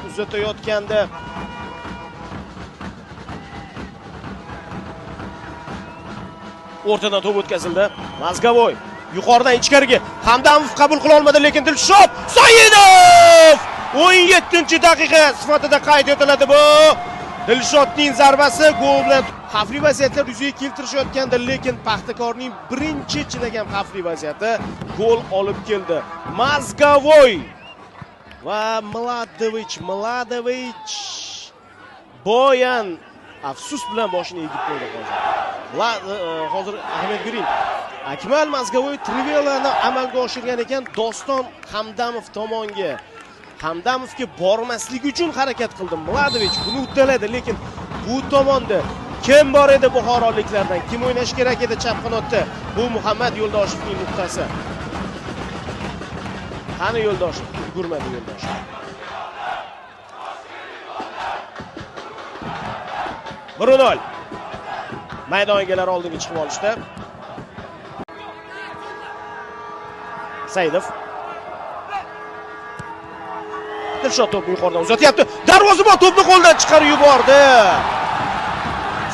uzatayotganda o'rtadan to'p o'tkazildi. Mazgavoy yuqoridan ichkariga Hamdamov qabul qila olmadi, lekin Dilshod Saidov 17-daqiqa sifatida qayd etiladi bu. Dilshodning zarbasi gol bilan xavfli vaziyatlar yuzaga keltirishayotgandi, lekin Paxtakorning birinchi chinakam xavfli vaziyati gol olib keldi. Mazgavoy va Mladovich Boyan afsus bilan boshini egib qo'ydi hozir Ahmed Grin. Akmal Mazgavoy trivelani amalga oshirgan ekan, Doston Hamdamov tomonga. Hamdamovga bormaslik uchun harakat qildi. Mladovich buni uddaladi, lekin bu tomonda kim bor edi buxoroliklardan? Kim o'ynash kerak edi chap qanotda? Bu Muhammad Yo'ldoshevning nuqtasi. Qani Yo'ldoshev? Ulgurmadi Yo'ldoshev. Brunol maydon egalari oldinga chiqib olishdi. Saidov Dilshod to'pni yuqoridan uzatyapti. Darvozabon to'pni qo'ldan chiqarib yubordi.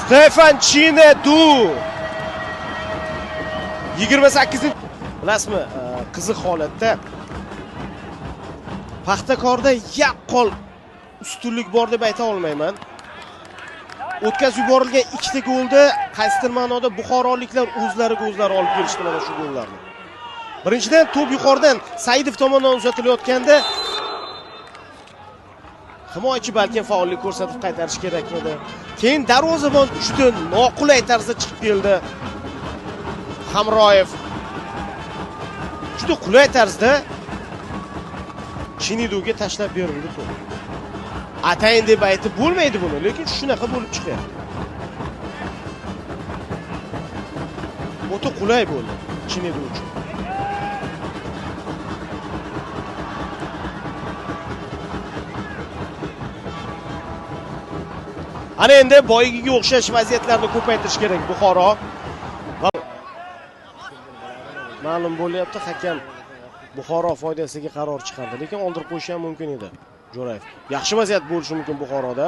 Stefan Chinedu 28. Bilasizmi, qiziq holatda Paxtakorda yaqqol ustunlik bor deb ayta olmayman. O'tkazib yuborilgan ikkita golda qaysidir ma'noda buxoroliklar o'zlariga o'zlari olib kelishdi mana shu gollarni. Birinchidan to'p yuqoridan Saidov tomonidan uzatilayotganda himoyachi balki faollik ko'rsatib qaytarish kerak edi. Keyin darvozabon juda noqulay tarzda chiqib keldi. Hamroyev juda qulay tarzda Chiniduga tashlab berildi to'p. Atayin deb aytib bo'lmaydi buni, lekin shunaqa bo'lib chiqyapti. O'ta qulay bo'ldi Chinidu uchun. Ana endi boyigiga o'xshash vaziyatlarni ko'paytirish kerak Buxoro. Ma'lum bo'lyapti, hakam Buxoro foydasiga qaror chiqardi, lekin oldirib qo'yish ham mumkin edi. Jo'rayev. Yaxshi vaziyat bo'lishi mumkin Buxoroda.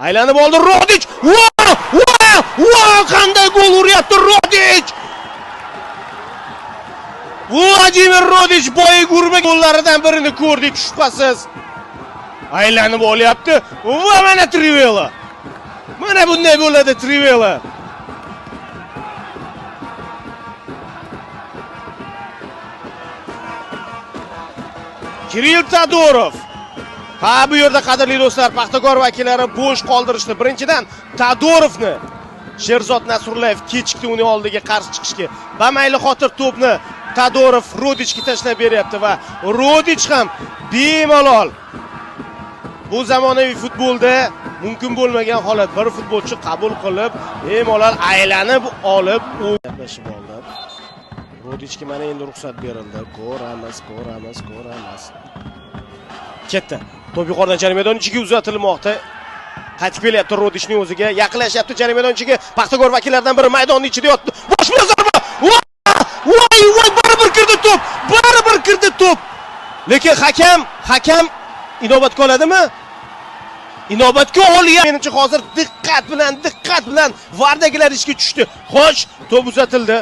Aylanib oldi Rodich. Wow! Qanday gol uryapti Rodich! Vladimir Rodich boyiga urgan gollaridan birini ko'rdik shubhasiz. Aylanib olyapti va mana Trivela. Mana bunday bo'ladi Trivela. Kirill Tadorov. Ha, bu yerda qadrli do'stlar, Paxtakor vakillari bo'sh qoldirishdi. Birinchidan Tadorovni Sherzod Nasrullayev kechikdi uning oldiga qarshi chiqishga. Bamayli xotir to'pni Tadorov Rodichga tashlab beryapti va Rodich ham bemalol bu zamonaviy futbolda mumkin bo'lmagan holat. Bir futbolchi qabul qilib, bemalol aylanib olib o'ynashib oldi. Rodichga mana endi ruxsat berildi. Ko'ramiz. Ketdi. To'p yuqoridan jarima maydoni ichiga uzatilmoqda. Qaytib kelyapti Rodichning o'ziga, yaqinlashyapti jarima maydoni ichiga. Paxtakor vakillaridan biri maydonning ichida yotdi. Bosh bilan zarba. Voy, baribir kirdi to'p. Lekin hakam inobatga oladimi? Inobatga olgan. Menimcha hozir diqqat bilan vardagilar ishga tushdi. Xo'sh, to'p uzatildi.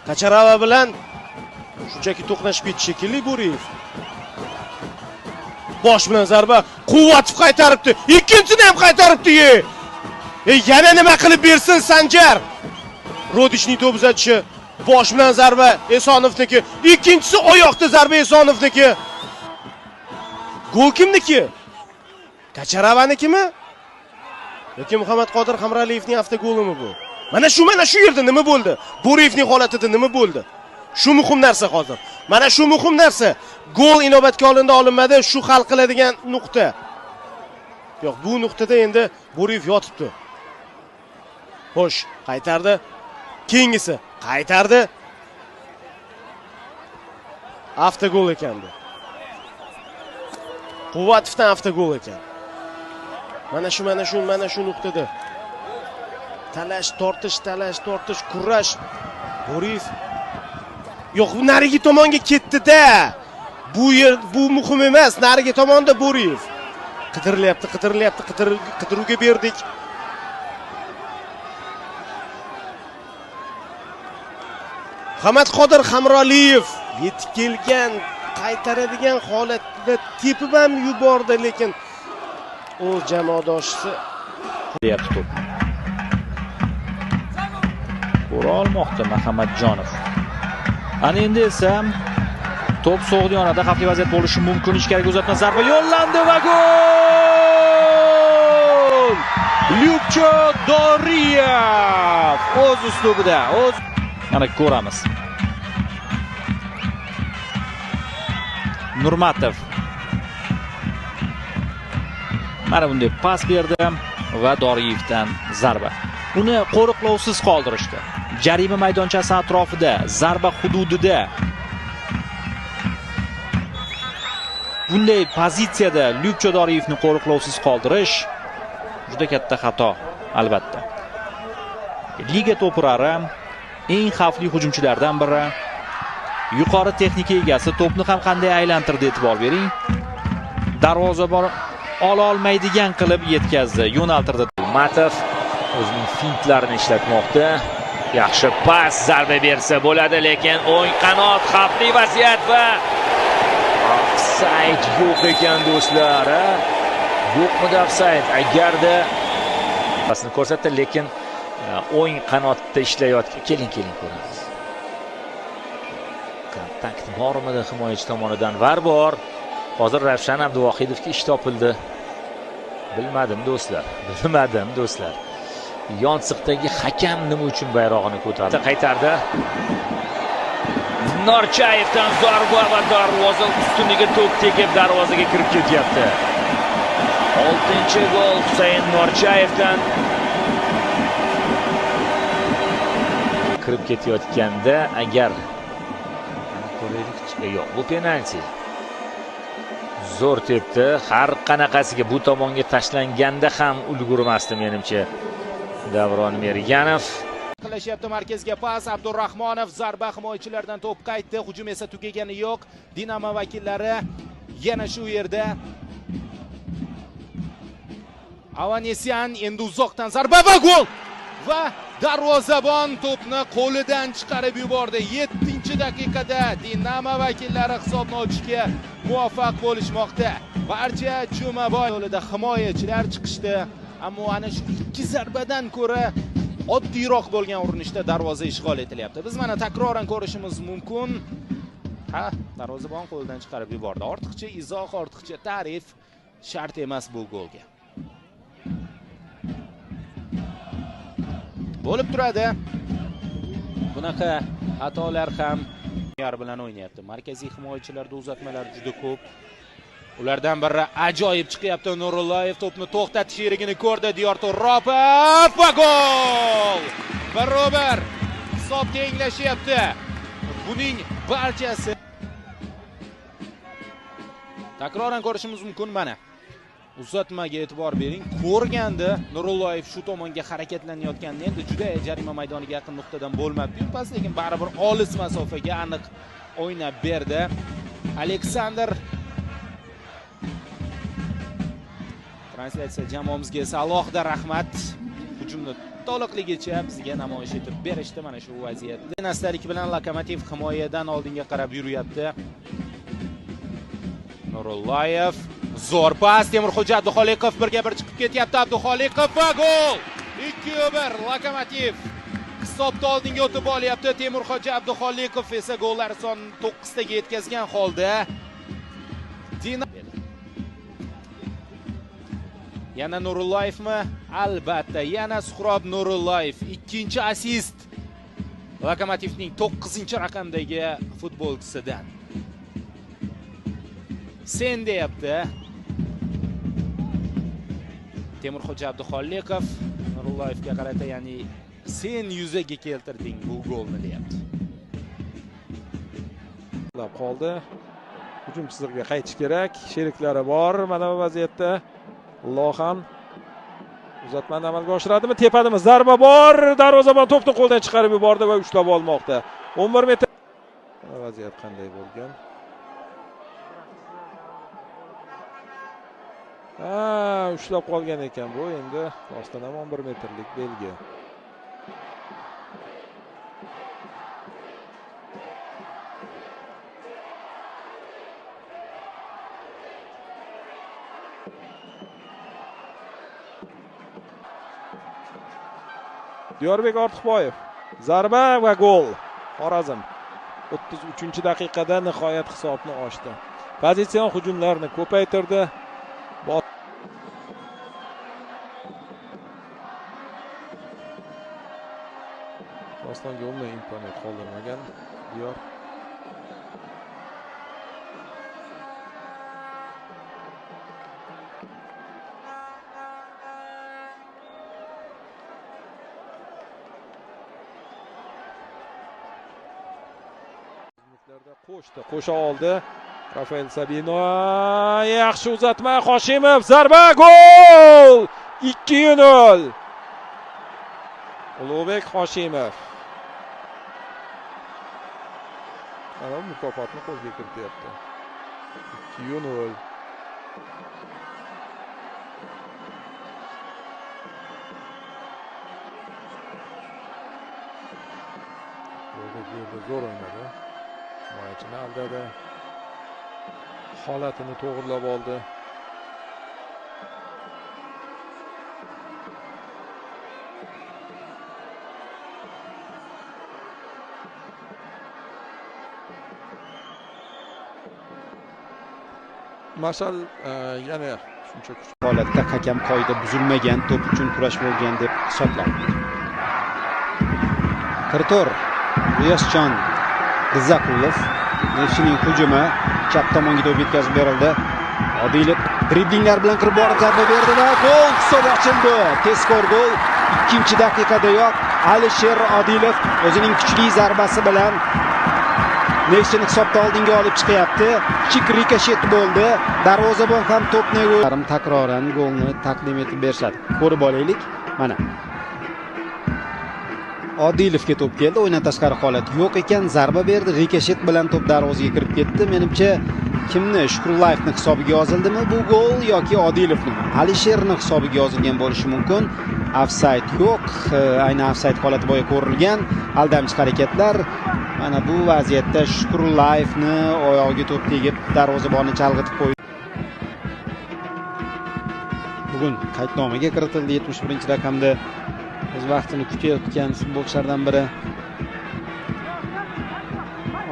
Kacharava bilan shunchaki to'qnashib ketish shekilli Bo'riyev. Bosh bilan zarba, Quvvatov qaytaribdi. Ikkinchisini ham qaytaribdi. Yana nima qilib bersin Sanjar? Rodichning to'p uzatishi, bosh bilan zarba Esonovniki, ikkinchisi oyoqda zarba Esonovniki. Gol kimniki? Kacharavaniki?mi? yoki Muhammad Qodir Hamraliyevning hafta golimi bu? Mana shu yerda nima bo'ldi? Bo'riyevning holatida nima bo'ldi? Shu muhim narsa hozir. Mana shu muhim narsa. Gol inobatga olinmadi, shu hal qiladigan nuqta. Yo'q, bu nuqtada endi Bo'riyev yotibdi. Xo'sh, qaytardi. Keyingisi qaytardi. Avtogol ekandi. Quvvatovdan avtogol ekan. Mana shu nuqtada. Talash, tortish, kurash. Bo'riyev yo'q, narigi tomonga ketdi-da. Bu muhim emas. Nariga tomonda Bo'riyev. Qidirilyapti. Qidiruvga berdik. Hamadqodir Hamroliyev yetib kelgan, qaytaradigan holatda tepib ham yubordi, lekin o'z jamoadoshisi deyapti to'p. Ko'ra olmoqda Muhammadjonov. Ana endi esa to'p So'g'diyonada xavfli vaziyat bo'lishi mumkin. Ichkariga uzatma zarba yo'llandi va gol! Lyubcho Doriyev o'z uslubida, Mana ko'ramiz. Nurmatov. Mana bunday pas berdi va Doriyevdan zarba. Uni qo'riqlovsiz qoldirishdi. Jarima maydonchasi atrofida, zarba hududida. Bunday pozitsiyada Lyubcho Doriyevni qo'riqlovsiz qoldirish juda katta xato, albatta. Liga to'purari eng xavfli hujumchilardan biri. Yuqori texnika egasi, to'pni ham qanday aylantirdi e'tibor bering. Darvozabon ola olmaydigan qilib yetkazdi, yo'naltirdi. Matov o'zining fintlarini ishlatmoqda. Yaxshi pas, zarba bersa bo'ladi, lekin o'ng qanot xavfli vaziyat va ofsayd yo'q ekan do'stlar. Yo'qmi ofsayd? Agarda pasni ko'rsatdi, lekin o'ng qanotda ishlayotgan. Keling ko'ramiz. Kontakt bormidi himoyachi tomonidan? Bor. Hozir Ravshan Abduvohidovga ish topildi. Bilmadim do'stlar. Yonsiqdagi hakam nima uchun bayrog'ini ko'tardi? Qaytardi. Norchayevdan zarba va darvoza ustuniga to'p tegib darvozaga kirib ketyapti. 6-gol Husayn Norchayevdan kirib ketayotganda agar yo'q, bu penalti. Zo'r tepdi. Har qanaqasiga bu tomonga tashlanganda ham ulgurmasdi menimcha. Davron Merganov qilishyapti markazga pas. Abdurahmonov zarba, himoyachilardan to'p qaytdi. Hujum esa tugagani yo'q. Dinamo vakillari yana shu yerda. Avanesyan endi uzoqdan zarba va gol! Va darvozabon to'pni qo'lidan chiqarib yubordi. 7-daqiqada Dinamo vakillari hisobni ochishga muvaffaq bo'lishmoqda. Barcha Jumaboy yo'lida himoyachilar chiqishdi, ammo ana shu ikki zarbadan ko'ra oddiyroq bo'lgan urinishda darvoza ishg'ol etilyapti. Biz mana takroran ko'rishimiz mumkin. Darvozabon qo'lidan chiqarib yubordi. Ortiqcha izoh, ortiqcha ta'rif shart emas bu golga. Bo'lib turadi. Bunaqa xatolar ham yar bilan o'ynayapti. Markaziy himoyachilarda uzatmalar juda ko'p. Ulardan biri ajoyib chiqyapti. Nurullayev to'pni to'xtatish erigini ko'rdi. Diyor To'ropov va gol! Barobar hisob tenglashyapti. Buning barchasi takroran ko'rishimiz mumkin mana. Uzatmaga e'tibor bering. Ko'rganda Nurullayev shu tomonga harakatlanayotganda endi juda jarima maydoniga yaqin nuqtadan bo'lmabdi. Pas lekin baribir olis masofaga aniq o'ynab berdi. Aleksandr translyatsiya jamoamizga esa alohida rahmat. Hujumni to'liqligicha bizga namoyish etib berishdi mana shu vaziyatda. Nastalik bilan Lokomotiv himoyadan oldinga qarab yuryapti. Nurullayev zo'r pas, Temurxo'ja Abduxoliqov birga bir chiqib ketyapti. Abduxoliqov va gol! 2-1 Lokomotiv hisobda oldinga o'tib olyapti. Temurxo'ja Abduxoliqov esa gollar son 9 taga yetkazgan holda. Yana Nurullayevmi? Albatta, yana Suhrob Nurullayev. Ikkinchi assist Lokomotivning 9-raqamdagi futbolchisidan. Sen deyapti. Temurxo'ja Abduxoliqov Nurullayevga qarata, ya'ni sen yuzaga keltirding bu golni deyapti. Qoldi. Hujum chizig'iga qaytish kerak. Sheriklari bor mana bu vaziyatda. Lohan uzatmani amalga oshiradimi? Tepadimi? Zarba bor. Darvozabon to'pni qo'ldan chiqarib yubordi va ushlab olmoqda. 11 metr. Vaziyat qanday bo'lgan? Ushlab qolgan ekan bu. Endi rostdan ham 11 metrlik belgi. Diyorbek Ortiqboyev zarba va gol. Xorazm 33-daqiqada nihoyat hisobni ochdi. Pozitsion hujumlarni ko'paytirdi. Rostdan golga imkoniyat qoldirmagan Diyor. Qo'sha oldi. Rafael Sabino yaxshi uzatma. Hoshimov zarba gol! 2-0. Ulug'bek Hoshimov. Ana mukofotni qo'lga kirityapti. 2-0. Zo'r o'ynadi. Himoyachini aldadi. Holatini to'g'rilab oldi. Mashal yana shuncha kuch holatda hakam qoida buzilmagan, to'p uchun kurash bo'lgan deb hisobladi. Kiritor Riyosjon Rizaqulov Nefchining hujumi chap tomonga to'p yetkazib berildi. Odilov driblinglar bilan kirib borib zarba berdi va gol hisob ochildi. Tezkor gol 2-daqiqadayoq Alisher Odilov o'zining kuchli zarbasi bilan Nefchini hisobda oldinga olib chiqyapti. Kichik rikoshet bo'ldi. Darvozabon ham to'pni yarim takroran golni taqdim etib berishadi. Ko'rib olaylik. Mana Odilovga to'p keldi, o'yindan tashqari holat yo'q ekan, zarba berdi, rikoshet bilan to'p darvozaga kirib ketdi. Menimcha kimni Shukurlayevning hisobiga yozildimi bu gol yoki Odilovning? Alisherning hisobiga yozilgan bo'lishi mumkin. Ofsayd yo'q, ayni ofsayd holati bo'yi ko'rilgan. Aldamchi harakatlar. Mana bu vaziyatda Shukurlayevni oyog'iga to'p tegib darvozabonni chalg'itib qo'ydi. Bugun qaydnomaga kiritildi 71-raqamda. O'z vaqtini kutayotgan futbolchilardan biri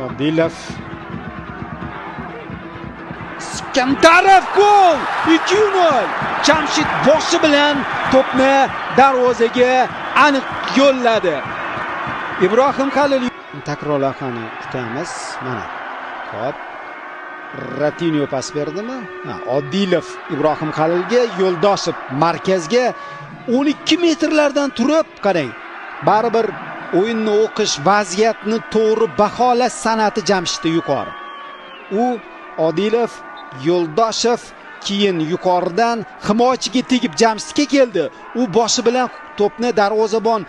Odilov. Iskandarov gol! 2-0. Jamshid boshi bilan to'pni darvozaga aniq yo'lladi. Ibrohim Halil takrorlarni kutamiz. Mana hop Ratinho pas berdimi? Odilov Ibrohim Halilga, Yo'ldoshev markazga 12 metrlardan turib qarang. Baribir o'yinni o'qish, vaziyatni to'g'ri baholash san'ati Jamshidda yuqori. U Odilov, Yo'ldoshev keyin yuqoridan himoyachiga tegib Jamshidga keldi. U boshi bilan to'pni darvozabon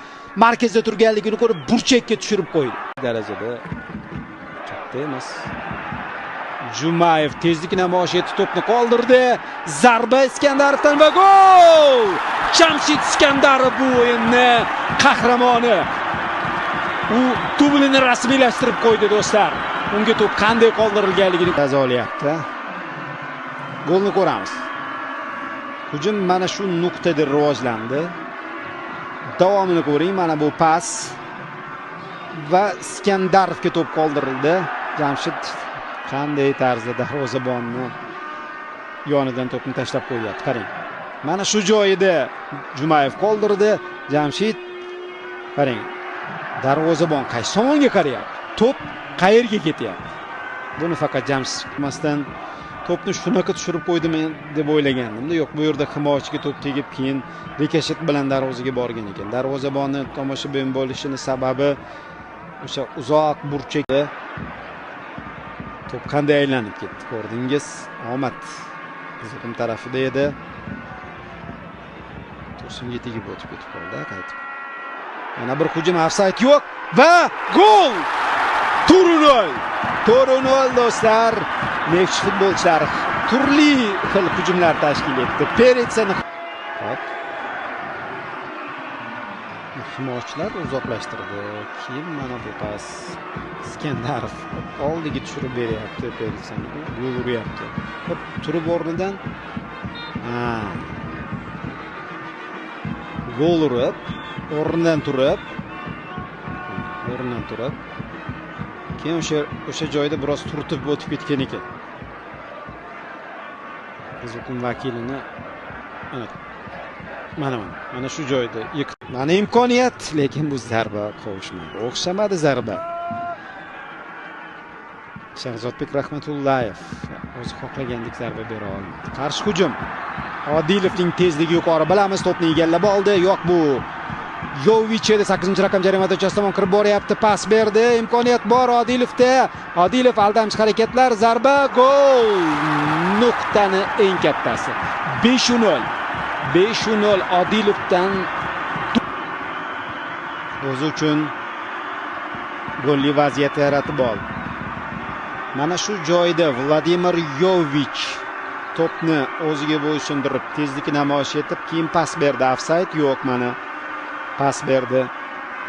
markazda turganligini ko'rib burchakka tushirib qo'ydi. Darajada katta emas. Jumayev tezlik namoyish etib to'pni qoldirdi. Zarba Iskandarovdan va gol! Jamshid Iskandarov bu o'yinni qahramoni. U dublini rasmiylashtirib qo'ydi do'stlar. Unga to'p qanday qoldirilganligini bazolayapti. Golni ko'ramiz. Hujum mana shu nuqtada rivojlandi. Davomini ko'ring, mana bu pas va Iskandarovga to'p qoldirildi. Jamshid qanday tarzda darvozabonni yonidan to'pni tashlab qo'yapti. Qarang. Mana shu joyida Jumayev qoldirdi. Jamshid qarang. Darvozabon qaysi tomonga qarayapti? To'p qayerga ketyapti? Buni faqat Jamshid qilmasdan to'pni shunaqa tushirib qo'ydimi deb o'ylagandim. Yo'q, bu yerda himoyachiga to'p tegib, keyin rikoshet bilan darvozaga borgan ekan. Darvozabonni tomoshabin bo'lishini sababi o'sha uzoq burchakda to'p qanday aylanib ketdi, ko'rdingiz? Omad Qizilqum tarafida edi. To'simga tegib o'tib ketib qoldi, qaytib. Yana bir hujum, ofsayd yo'q va gol! 4-0 do'stlar. Nefchi futbolchilari turli xil hujumlar tashkil etdi. Peretsani himoyachilar uzoqlashtirdi. Keyin mana bu pas Iskandarov oldiga tushirib beryapti Peretsani. Gol uryapti. Hop, turib o'rnidan gol urib, o'rnidan turib keyin o'sha joyda biroz turtib o'tib ketgan ekan. Biz hukm vakilini mana shu joyda mana imkoniyat, lekin bu zarba qovushmadi. O'xshamadi zarba. Shahzodbek Rahmatullayev o'zi xohlagandek zarba bera olmadi. Qarshi hujum. Odilovning tezligi yuqori. Bilamiz, to'pni egallab oldi. Yo'q, bu Yovich edi. 8-raqam jarima maydonchasi tomon kirib boryapti. Pas berdi. Imkoniyat bor Odilovda. Odilov aldamchi harakatlar, zarba, gol. Nuqtani eng kattasi. 5-0. Odilovdan o'zi uchun golli vaziyat yaratib oldi. Mana shu joyda Vladimir Yovich to'pni o'ziga bo'ysundirib, tezlikni namoyish etib, keyin pas berdi. Ofsayd yo'q, mana pas berdi.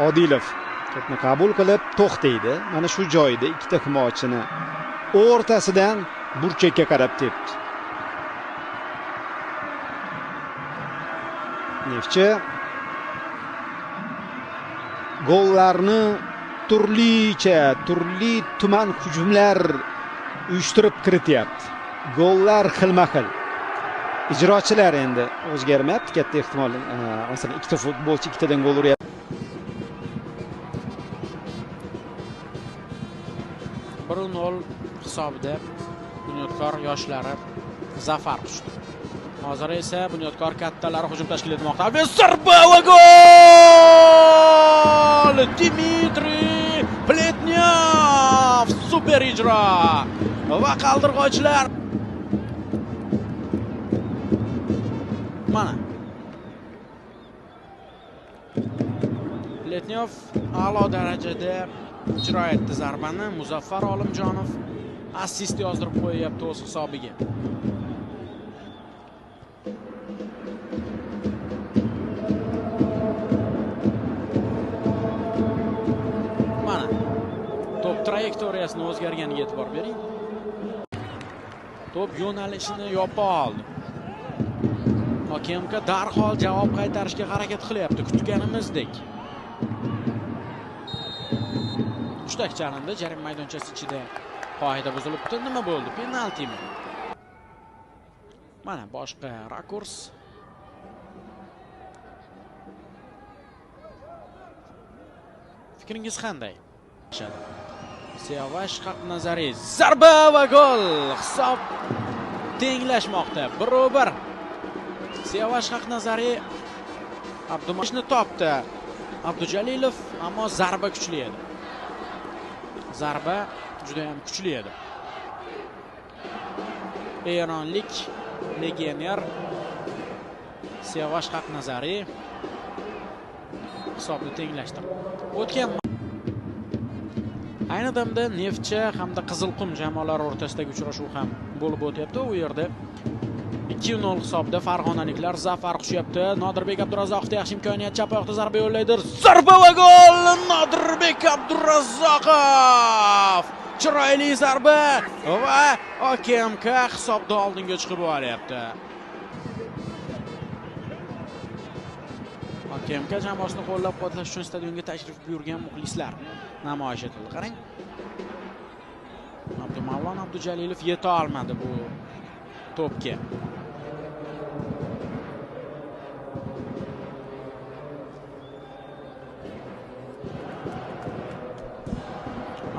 Odilov to'pni qabul qilib to'xtaydi. Mana shu joyda ikkita himoyachini o'rtasidan burchakka qarab tepdi. Neftchi gollarni turli tuman hujumlar uyushtirib kirityapti. Gollar xilma-xil. Ijrochilar endi o'zgarmayapti, katta ehtimol. Masalan, ikkita futbolchi ikkitadan gol uryapti. "1-0" hisobida Bunyodkor yoshlari zafar quchdi. Hozir esa Bunyodkor kattalari hujum tashkil etmoqda. Va zarba va gol! Dmitriy Pletnyov super ijro va qaldirg'ochlar. Mana Pletnyov a'lo darajada ijro etdi zarbani. Muzaffar Olimjonov assist yozdirib qo'yapti o'z hisobiga. Mana to'p trayektoriyasini o'zgarganiga e'tibor bering. To'p yo'nalishini yopa oldi. Hakemga darhol javob qaytarishga harakat qilyapti, kutganimizdek. Hushtak chalindi, jarima maydonchasi ichida qoida buzilibdi. Nima bo'ldi? Penaltimi? Mana boshqa rakurs. Fikringiz qanday? Siyovash Haqnazariy zarba va gol. Hisob tenglashmoqda. 1-1. Siyovash Haqnazariy Abdumashni topdi. Abdujalilov, ammo zarba kuchli edi. Zarba juda ham kuchli edi. Eronlik legioner Siyovash Haqnazariy hisobni tenglashtirdi. O'tgan ayni damda Neftchi hamda Qizilqum jamoalari o'rtasidagi uchrashuv ham bo'lib o'tyapti. U yerda 2-0 hisobda farg'onaliklar zafar quchyapti. Nodirbek Abdurazzoqov yaxshi imkoniyat, chap oyoqda zarba yo'llaydi. Zarba va gol! Nodirbek Abdurazzoqov! Chiroyli zarba va OKMK hisobda oldinga chiqib olyapti. OKMK jamoasini qo'llab-quvvatlash uchun stadionga tashrif buyurgan muxlislar namoyish etildi. Qarang. Abdumavlon Abdujalilov yeta olmadi bu to'pga.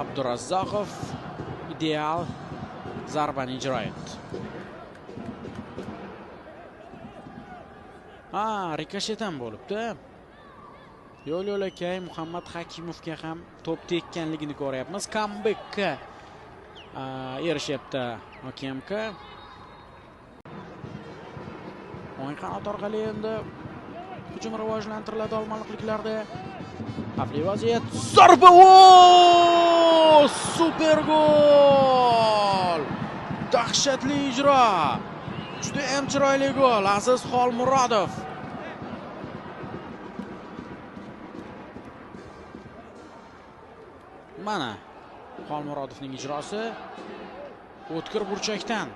Abdurazzoqov ideal zarbani ijro etdi. Rikoshet ham bo'libdi. Yo'l-yo'lakay Muhammad Hakimovga ham to'p tekkanligini ko'ryapmiz. Comebackka erishyapti OKMK. O'ng qanot orqali endi hujum rivojlantiriladi olmaliqliklarda. Xavfli vaziyat. Zarba! Super gol! Dahshatli ijro. Juda ham chiroyli gol. Aziz Xolmurodov. Mana Xolmurodovning ijrosi o'tkir burchakdan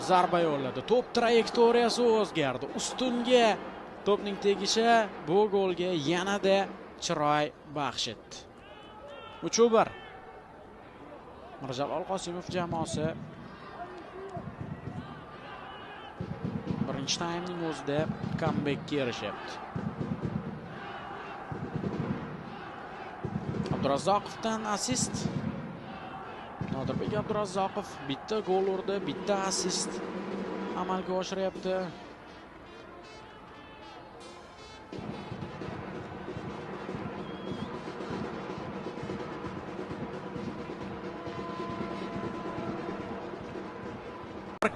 zarba yo'lladi. To'p trayektoriyasi o'zgardi. Ustunga to'pning tegishi bu golga yanada chiroy baxsh etdi. 3-1. Mirjalol Qosimov jamoasi birinchi taymning o'zida comebackga erishyapti. Abdurazzoqovdan assist. Nodirbek Abdurazzoqov bitta gol urdi, bitta assist amalga oshiryapti.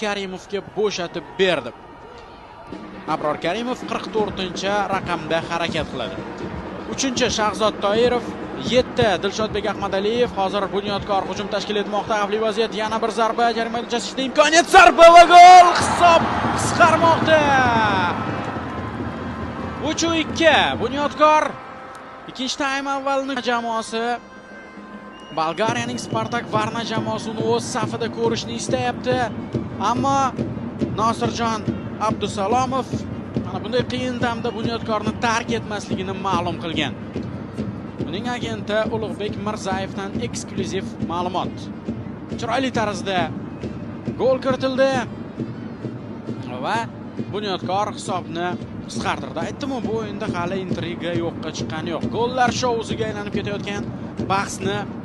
Karimovga bo'shatib berdi. Abror Karimov 44-raqamda harakat qiladi. 3-Shahzod Toirov, 7 Dilshodbek Ahmadaliyev. Hozir Bunyodkor hujum tashkil etmoqda. Xavfli vaziyat, yana bir zarba, jarima maydonchasida imkoniyat, zarba va gol! Hisob qisqarmoqda. 3-2. Bunyodkor ikkinchi taym avvalini jamoasi Bolgariyaning Spartak Varna jamoasini o'z safida ko'rishni istayapti. Ammo Nosirjon Abdusalomov mana bunday qiyin damda Bunyodkorni tark etmasligini ma'lum qilgan. Uning agenti Ulug'bek Mirzayevdan eksklyuziv ma'lumot. Chiroyli tarzda gol kiritildi va Bunyodkor hisobni qisqartirdi. Aytdim-ku, bu o'yinda hali intriga yo'qqa chiqqani yo'q. Gollar shousiga aylanib ketayotgan bahsni